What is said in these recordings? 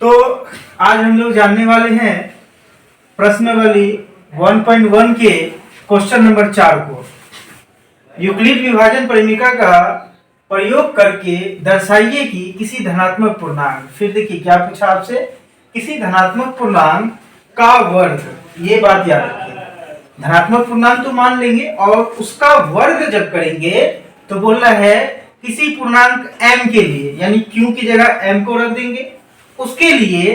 तो आज हम लोग जानने वाले हैं प्रश्नावली 1.1 के क्वेश्चन नंबर 4 को। यूक्लिड विभाजन परिमिका का प्रयोग करके दर्शाइए कि किसी धनात्मक पूर्णांक, फिर देखिए क्या पूछा आपसे, किसी धनात्मक पूर्णांक का वर्ग, ये बात याद रखिए। धनात्मक पूर्णांक तो मान लेंगे और उसका वर्ग जब करेंगे तो बोलना है किसी पूर्णांक m के लिए, यानी q की जगह m को रख देंगे, उसके लिए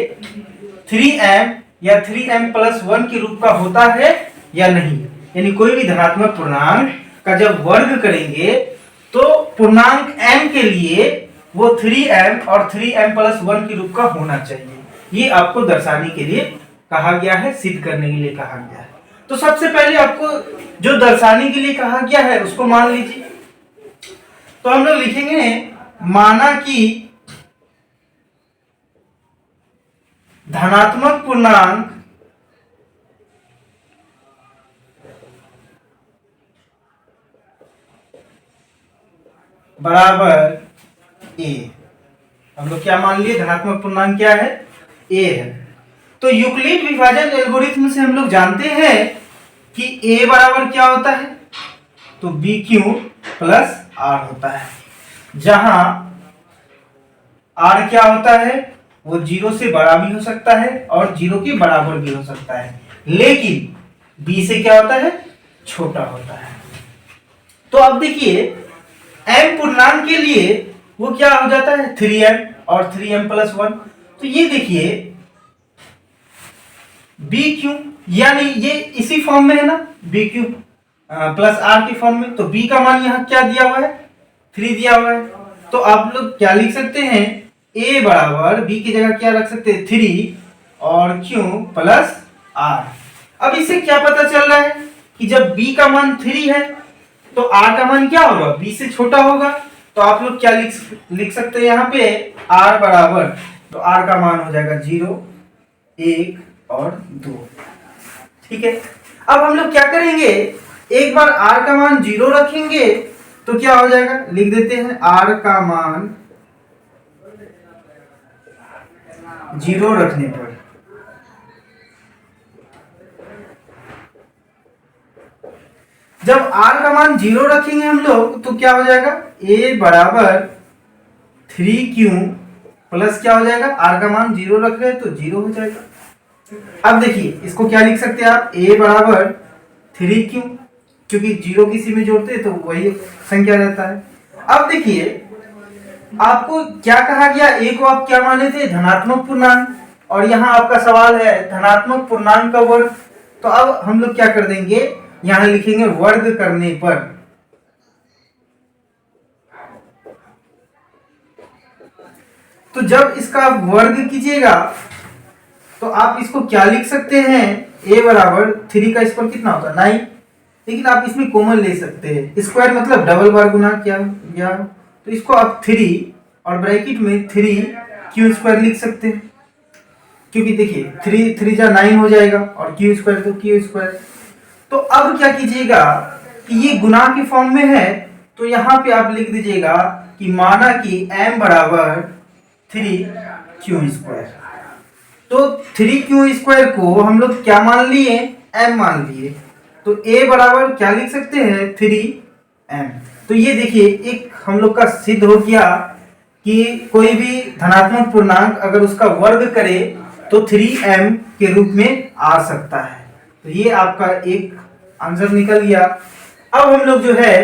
3m या 3m प्लस 1 के रूप का होता है या नहीं। यानी कोई भी धनात्मक पूर्णांक का जब वर्ग करेंगे तो पूर्णांक m के लिए वो 3m और 3m प्लस 1 के रूप का होना चाहिए। ये आपको दर्शाने के लिए कहा गया है, सिद्ध करने के लिए कहा गया है। तो सबसे पहले आपको जो दर्शाने के लिए कहा गया है उसको मान लीजिए। तो हम लोग लिखेंगे माना कि धनात्मक पूर्णांक बराबर a। हम लोग क्या मान लिए, धनात्मक पूर्णांक क्या है, a है। तो यूक्लिड विभाजन एल्गोरिथ्म से हम लोग जानते हैं कि a बराबर क्या होता है, तो bq प्लस r होता है, जहां r क्या होता है, वो 0 से बड़ा भी हो सकता है और 0 के बराबर भी हो सकता है, लेकिन b से क्या होता है, छोटा होता है। तो अब देखिए m पूर्णांक के लिए वो क्या हो जाता है, 3m और 3m प्लस 1। तो ये देखिए bq, यानी ये इसी फॉर्म में है ना, bq प्लस r के फॉर्म में। तो b का मान यहाँ क्या दिया हुआ है, 3 दिया हुआ है। तो आप लोग क्या लिख सकते हैं, a बराबर b की जगह क्या रख सकते हैं, 3 और q प्लस r। अब इससे क्या पता चल रहा है कि जब b का मान 3 है तो r का मान क्या होगा, b से छोटा होगा। तो आप लोग क्या लिख सकते हैं यहाँ पे, r बराबर, तो r का मान हो जाएगा 0, 1 और 2। ठीक है। अब हम लोग क्या करेंगे, एक बार r का मान 0 रखेंगे तो क्या हो जाएगा, लिख देते हैं r का मान 0 रखने पर जब r का मान 0 रखेंगे हम लोग तो क्या हो जाएगा, a बराबर 3q प्लस क्या हो जाएगा, r का मान 0 रख रहे हैं तो 0 हो जाएगा। अब देखिए इसको क्या लिख सकते हैं आप, a बराबर 3q, क्योंकि 0 किसी में जोड़ते हैं तो वही संख्या रहता है। अब देखिए आपको क्या कहा गया, a को आप क्या माने थे, धनात्मक पूर्णांक, और यहाँ आपका सवाल है धनात्मक पूर्णांक का वर्ग। तो अब हम लोग क्या कर देंगे, यहां लिखेंगे वर्ग करने पर। तो जब इसका वर्ग कीजिएगा तो आप इसको क्या लिख सकते हैं, a बराबर 3 का स्क्वायर कितना होता है, 9। लेकिन आप इसमें कॉमन ले सकते हैं, स्क्वायर मतलब डबल बार गुना किया गया, तो इसको आप 3 और ब्रैकेट में 3q स्क्वायर लिख सकते हैं, क्योंकि देखिए 3 जा 9 हो जाएगा और q स्क्वायर तो q स्क्वायर। तो अब क्या कीजिएगा कि ये गुना के फॉर्म में है, तो यहाँ पे आप लिख दीजिएगा कि माना कि m बराबर 3q स्क्वायर। तो 3q स्क्वायर को हम लोग क्या मान लिए, m मान लिए। तो a बराबर क्या लिख सकते हैं, 3m। तो ये देखिए एक हम लोग का सिद्ध हो गया कि कोई भी धनात्मक पूर्णांक अगर उसका वर्ग करे तो 3m के रूप में आ सकता है। तो ये आपका एक आंसर निकल गया। अब हम लोग जो है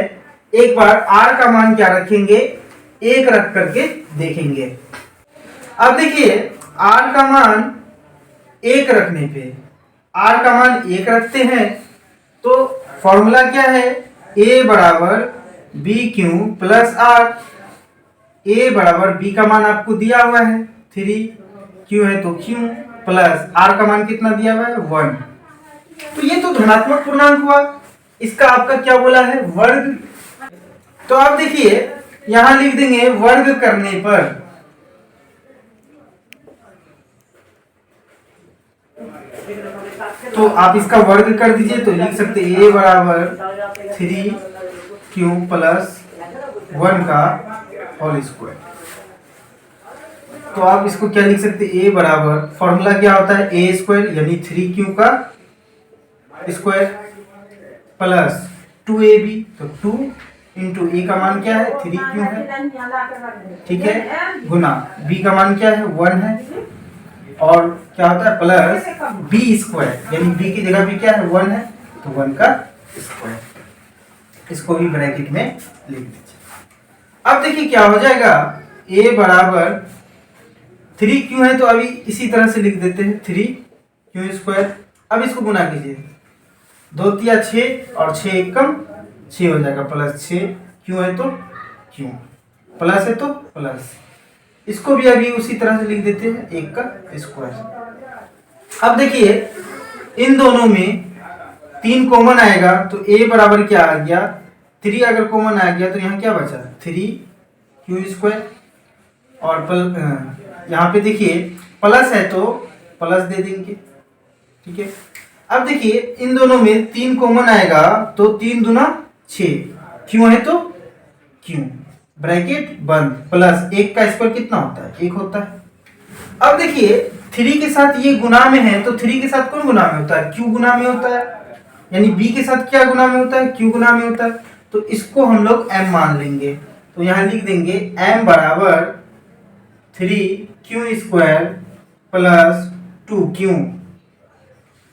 एक बार r का मान क्या रखेंगे, 1 रख करके देखेंगे। अब देखिए r का मान 1 रखने पे, r का मान 1 रखते हैं तो फॉर्मूला क्या है, a बराबर bq प्लस r। a बराबर b का मान आपको दिया हुआ है 3, q है तो q, प्लस r का मान कितना दिया हुआ है, 1। तो ये तो धनात्मक पूर्णांक हुआ, इसका आपका क्या बोला है, वर्ग। तो आप देखिए यहां लिख देंगे वर्ग करने पर, तो आप इसका वर्ग कर दीजिए तो लिख सकते a बराबर 3q प्लस 1 का होल स्क्वायर। तो आप इसको क्या लिख सकते हैं, ए बराबर फॉर्मूला क्या होता है, ए स्क्वायर यानी 3q का स्क्वायर प्लस 2ab, तो 2 इंटू ए का मान क्या है 3q है, ठीक है, गुना b का मान क्या है 1 है, और क्या होता है प्लस b स्क्वायर यानी b की जगह पे क्या है 1 है, तो 1 का स्क्वायर, इसको भी ब्रैकेट में लिख दीजिए। अब देखिए क्या हो जाएगा, a बराबर 3q है तो अभी इसी तरह से लिख देते हैं 3q स्क्वायर। अब इसको गुना कीजिए, 2 तिया 6 और 6 एकम 6 हो जाएगा, प्लस 6 क्यों है तो क्यों, प्लस है तो प्लस, इसको भी अभी उसी तरह से लिख देते हैं 1 का स्क्वायर। अब देखिए इन दोनों में 3 कॉमन आएगा तो a बराबर क्या आ गया 3, अगर कॉमन आ गया तो यहाँ क्या बचा 3q स्क्वायर, और यहाँ पे देखिए प्लस है तो प्लस दे देंगे, ठीक है। अब देखिए इन दोनों में 3 कॉमन आएगा तो 3 दूना 6, क्यों है तो क्यों, ब्रैकेट बंद, प्लस 1 का स्क्वायर कितना होता है 1 होता है। अब देखिए 3 के साथ ये गुना में है तो 3 के साथ कौन गुना में होता है, q गुना में होता है, यानी b के साथ क्या गुना में होता है q गुना में होता है, तो इसको हम लोग m मान लेंगे, तो यहाँ लिख देंगे m बराबर 3q स्क्वायर प्लस 2q।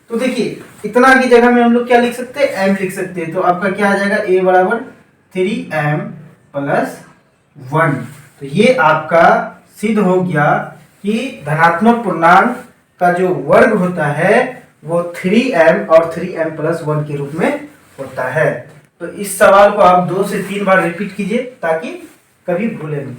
तो देखिए इतना की जगह में हम लोग क्या लिख सकते हैं m लिख सकते हैं, तो आपका क्या आ जाएगा a बराबर 3m प्लस 1। तो ये आपका सिद्ध हो गया कि धनात्मक पूर्णांक का जो वर्ग होता है वो 3m और 3m प्लस 1 के रूप में होता है। तो इस सवाल को आप 2 से 3 बार रिपीट कीजिए ताकि कभी भूले नहीं।